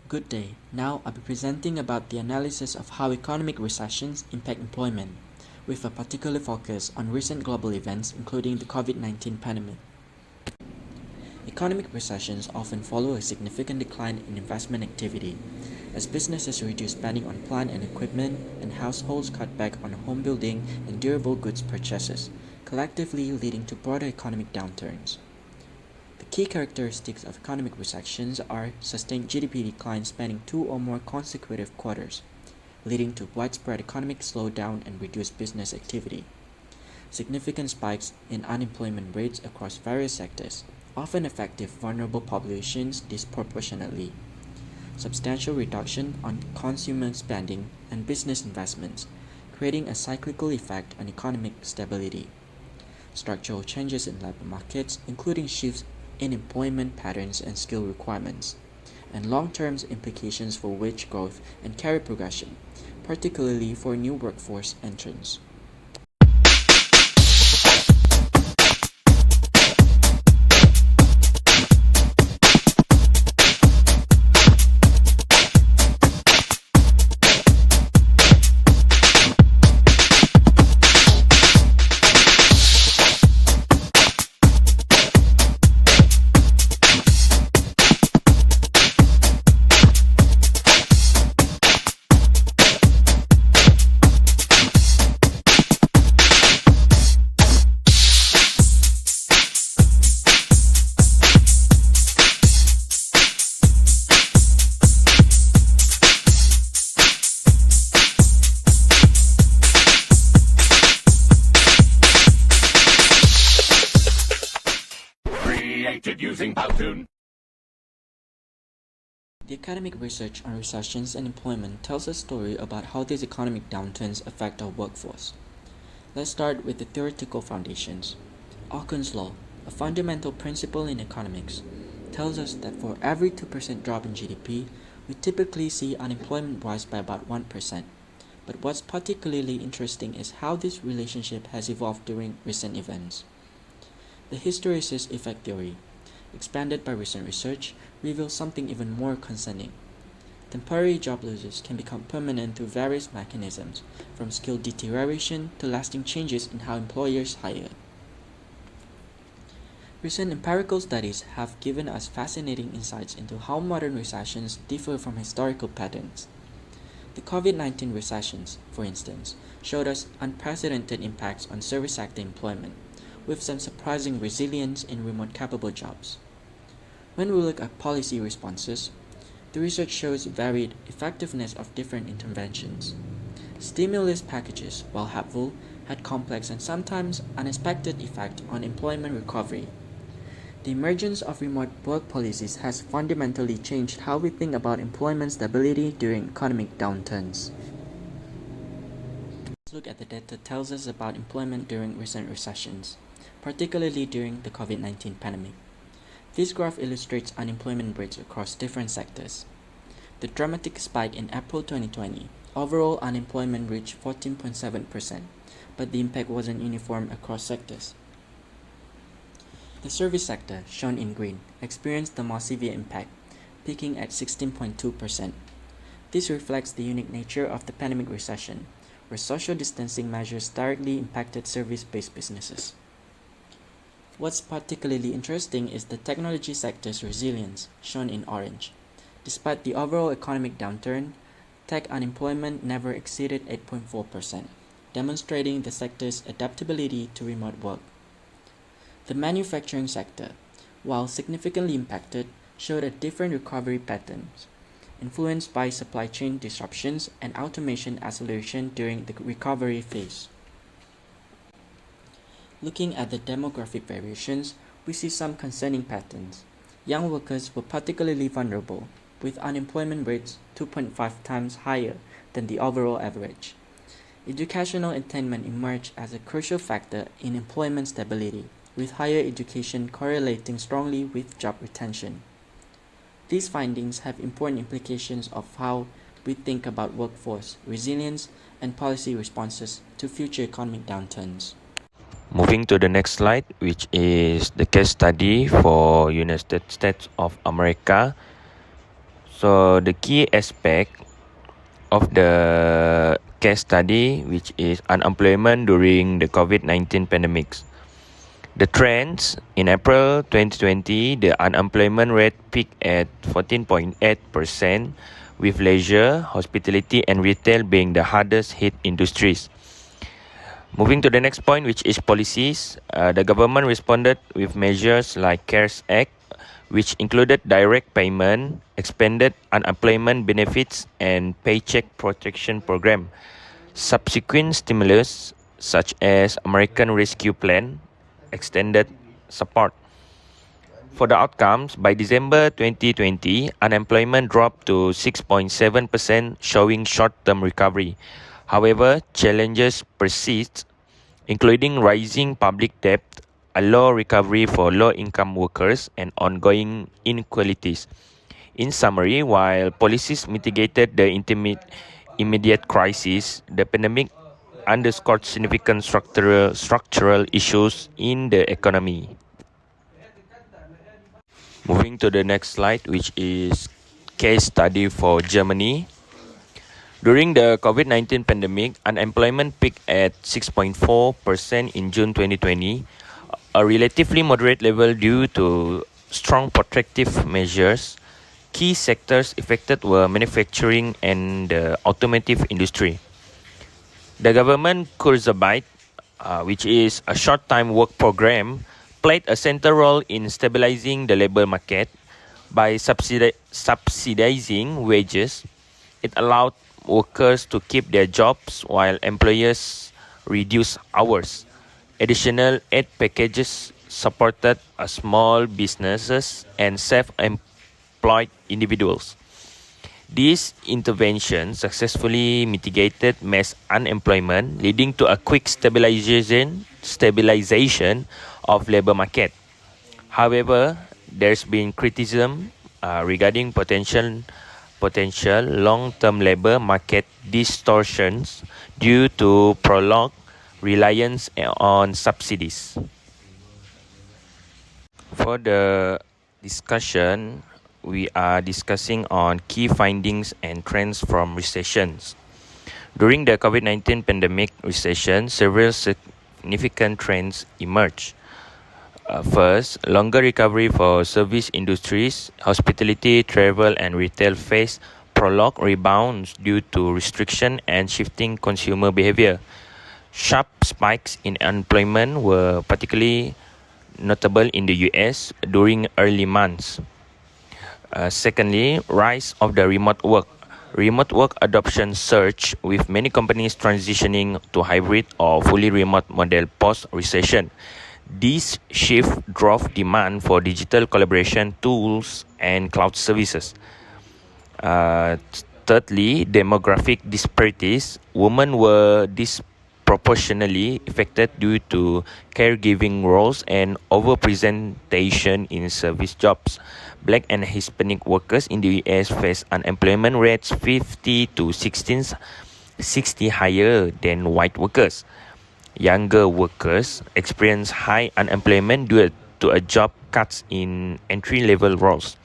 Good day. Now I'll be presenting about the analysis of how economic recessions impact employment, with a particular focus on recent global events including the COVID-19 pandemic. Economic recessions often follow a significant decline in investment activity, as businesses reduce spending on plant and equipment and households cut back on home building and durable goods purchases, collectively leading to broader economic downturns. The key characteristics of economic recessions are sustained GDP decline spanning 2 or more consecutive quarters, leading to widespread economic slowdown and reduced business activity. Significant spikes in unemployment rates across various sectors, often affecting vulnerable populations disproportionately. Substantial reduction on consumer spending and business investments, creating a cyclical effect on economic stability. Structural changes in labor markets, including shifts in employment patterns and skill requirements, and long-term implications for wage growth and career progression, particularly for new workforce entrants. Using Powtoon. The academic research on recessions and employment tells a story about how these economic downturns affect our workforce. Let's start with the theoretical foundations. Auken's law, a fundamental principle in economics, tells us that for every 2% drop in GDP, we typically see unemployment rise by about 1%. But what's particularly interesting is how this relationship has evolved during recent events. The hysteresis effect theory, expanded by recent research, reveals something even more concerning. Temporary job losses can become permanent through various mechanisms, from skill deterioration to lasting changes in how employers hire. Recent empirical studies have given us fascinating insights into how modern recessions differ from historical patterns. The COVID-19 recessions, for instance, showed us unprecedented impacts on service sector employment, with some surprising resilience in remote-capable jobs. When we look at policy responses, the research shows varied effectiveness of different interventions. Stimulus packages, while helpful, had complex and sometimes unexpected effects on employment recovery. The emergence of remote work policies has fundamentally changed how we think about employment stability during economic downturns. Let's look at the data that tells us about employment during recent recessions, particularly during the COVID-19 pandemic. This graph illustrates unemployment rates across different sectors. The dramatic spike in April 2020, overall unemployment reached 14.7%, but the impact wasn't uniform across sectors. The service sector, shown in green, experienced the most severe impact, peaking at 16.2%. This reflects the unique nature of the pandemic recession, where social distancing measures directly impacted service-based businesses. What's particularly interesting is the technology sector's resilience, shown in orange. Despite the overall economic downturn, tech unemployment never exceeded 8.4%, demonstrating the sector's adaptability to remote work. The manufacturing sector, while significantly impacted, showed a different recovery patterns, influenced by supply chain disruptions and automation acceleration during the recovery phase. Looking at the demographic variations, we see some concerning patterns. Young workers were particularly vulnerable, with unemployment rates 2.5 times higher than the overall average. Educational attainment emerged as a crucial factor in employment stability, with higher education correlating strongly with job retention. These findings have important implications of how we think about workforce resilience and policy responses to future economic downturns. Moving to the next slide, which is the case study for United States of America. So the key aspect of the case study, which is unemployment during the COVID-19 pandemics. The trends in April 2020, the unemployment rate peaked at 14.8%, with leisure, hospitality, and retail being the hardest hit industries. Moving to the next point, which is policies, the government responded with measures like CARES Act, which included direct payment, expanded unemployment benefits, and paycheck protection program. Subsequent stimulus, such as American Rescue Plan, extended support. For the outcomes, by December 2020, unemployment dropped to 6.7%, showing short-term recovery. However, challenges persist, including rising public debt, a low recovery for low-income workers, and ongoing inequalities. In summary, while policies mitigated the immediate crisis, the pandemic underscored significant structural issues in the economy. Moving to the next slide, which is case study for Germany. During the COVID-19 pandemic, unemployment peaked at 6.4% in June 2020, a relatively moderate level due to strong protective measures. Key sectors affected were manufacturing and the automotive industry. The government Kurzarbeit, which is a short-time work program, played a central role in stabilizing the labor market. By subsidizing wages, it allowed workers to keep their jobs while employers reduced hours. Additional aid packages supported small businesses and self-employed individuals. These interventions successfully mitigated mass unemployment, leading to a quick stabilization of labor market. However, there's been criticism regarding potential long-term labor market distortions due to prolonged reliance on subsidies. For the discussion, we are discussing on key findings and trends from recessions. During the COVID-19 pandemic recession, several significant trends emerged. First, longer recovery for service industries, hospitality, travel, and retail faced prolonged rebounds due to restriction and shifting consumer behavior. Sharp spikes in unemployment were particularly notable in the US during early months. Secondly, rise of the remote work. Remote work adoption surged, with many companies transitioning to hybrid or fully remote model post-recession. This shift drove demand for digital collaboration tools and cloud services. Thirdly, demographic disparities. Women were disproportionately affected due to caregiving roles and overrepresentation in service jobs. Black and Hispanic workers in the US face unemployment rates 50 to 60 higher than white workers. Younger workers experience high unemployment due to a job cuts in entry-level roles.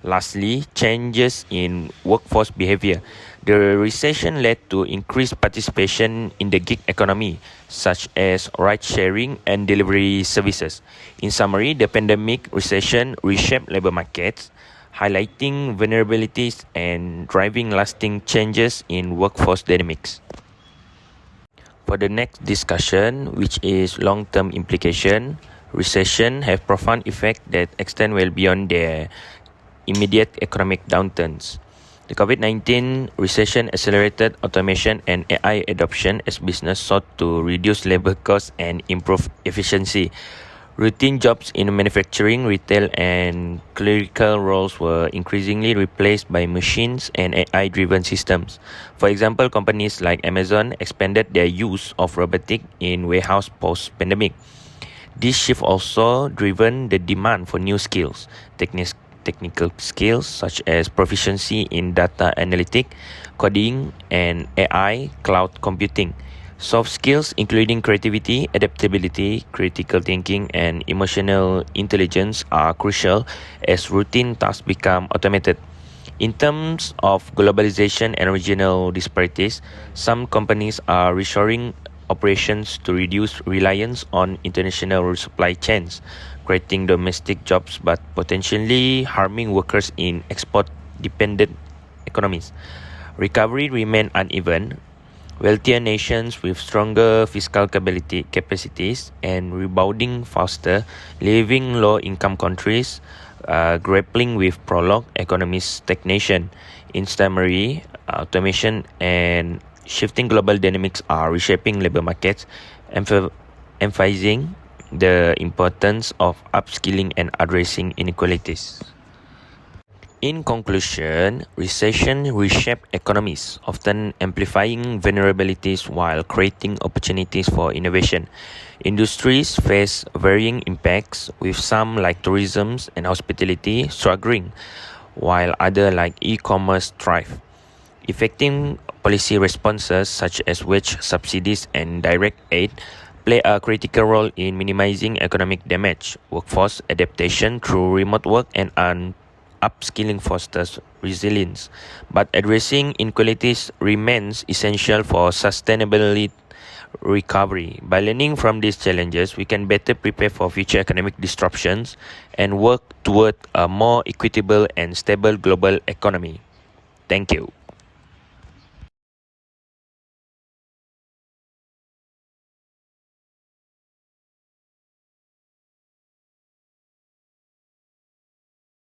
Lastly, changes in workforce behavior. The recession led to increased participation in the gig economy, such as ride-sharing and delivery services. In summary, the pandemic recession reshaped labor markets, highlighting vulnerabilities and driving lasting changes in workforce dynamics. For the next discussion, which is long-term implication, recession have profound effects that extend well beyond their immediate economic downturns. The COVID-19 recession accelerated automation and AI adoption as business sought to reduce labor costs and improve efficiency. Routine jobs in manufacturing, retail, and clerical roles were increasingly replaced by machines and AI-driven systems. For example, companies like Amazon expanded their use of robotics in warehouse post-pandemic. This shift also driven the demand for new skills, technical skills such as proficiency in data analytics, coding, and AI cloud computing. Soft skills including creativity, adaptability, critical thinking, and emotional intelligence are crucial as routine tasks become automated. In terms of globalization and regional disparities, some companies are reshoring operations to reduce reliance on international supply chains, creating domestic jobs but potentially harming workers in export-dependent economies. Recovery remains uneven. Wealthier nations with stronger fiscal capacities and rebounding faster, leaving low-income countries grappling with prolonged economic stagnation. In summary, automation and shifting global dynamics are reshaping labor markets, emphasizing the importance of upskilling and addressing inequalities. In conclusion, recession reshape economies, often amplifying vulnerabilities while creating opportunities for innovation. Industries face varying impacts, with some like tourism and hospitality struggling, while others like e-commerce thrive. Effective policy responses such as wage subsidies and direct aid play a critical role in minimizing economic damage. Workforce adaptation through remote work and upskilling fosters resilience, but addressing inequalities remains essential for sustainability recovery. By learning from these challenges, we can better prepare for future economic disruptions and work toward a more equitable and stable global economy. Thank you.